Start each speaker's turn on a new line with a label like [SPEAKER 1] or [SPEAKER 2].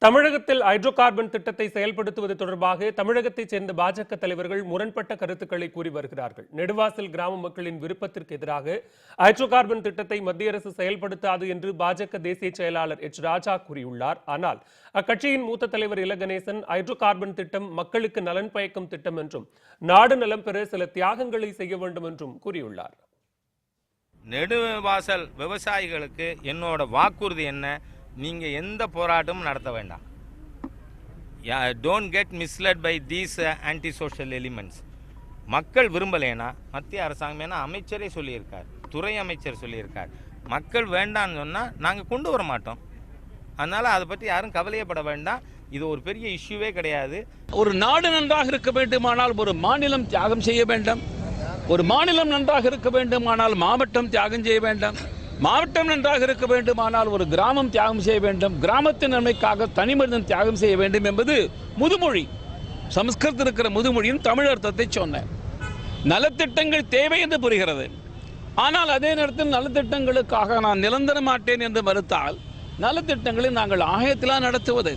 [SPEAKER 1] தமிழகத்தில் hydro carbon திட்டத்தை செயல்படுத்துவது தொடர்பாக தமிழகத்தைச் சேர்ந்த பாஜக தலைவர்கள் முரண்பட்ட கருத்துக்களை கூறி வருகிறார்கள். நெடுவாசல் கிராம மக்களின் விருப்பத்திற்கு எதிராக ஹைட்ரோ கார்பன் திட்டத்தை மத்திய அரசு செயல்படுத்தாது என்று பாஜக தேசிய செயலாளர் எச் ராஜா கூறியுள்ளார். ஆனால் அக்கட்சியின் மூத்த தலைவர் இலகணேசன் ஹைட்ரோ கார்பன் திட்டம் மக்களுக்கு நலன் பயக்கும் திட்டம் என்றும் நாடு நலம் பெற சில தியாகங்களை செய்ய வேண்டும் என்றும் கூறியுள்ளார்.
[SPEAKER 2] நெடுவாசல் விவசாயிகளுக்கு என்னோட வாக்குறுதி என்ன, நீங்க எந்த போராட்டமும் நடத்த வேண்டாம். Don't get misled by these anti social elements. மக்கள் விரும்பலைன்னா மத்திய அரசாங்கம் ஏன்னா அமைச்சரே சொல்லியிருக்கார், துறை அமைச்சர் சொல்லியிருக்கார், மக்கள் வேண்டான்னு சொன்னால் நாங்கள் கொண்டு வர மாட்டோம். அதனால் அதை பற்றி யாரும் கவலையப்பட வேண்டாம். இது ஒரு பெரிய இஷ்யூவே கிடையாது.
[SPEAKER 3] ஒரு நாடு நன்றாக இருக்க வேண்டுமானால் ஒரு மாநிலம் தியாகம் செய்ய வேண்டும். ஒரு மாநிலம் நன்றாக இருக்க வேண்டுமானால் மாவட்டம் தியாகம் செய்ய வேண்டும். மாவட்டம் நன்றாக இருக்க வேண்டுமானால் ஒரு கிராமம் தியாகம் செய்ய வேண்டும். கிராமத்தின் நன்மைக்காக தனி மனிதன் தியாகம் செய்ய வேண்டும் என்பது முதுமொழி. சமஸ்கிருதத்தில் இருக்கிற முதுமொழியின் தமிழ் அர்த்தத்தை சொன்னேன். நலத்திட்டங்கள் தேவை என்று புரிகிறது. ஆனால் அதே நேரத்தில் நலத்திட்டங்களுக்காக நான் நிரந்தர மாட்டேன் என்று மறுத்தால் நலத்திட்டங்களை நாங்கள் ஆயத்திலா நடத்துவது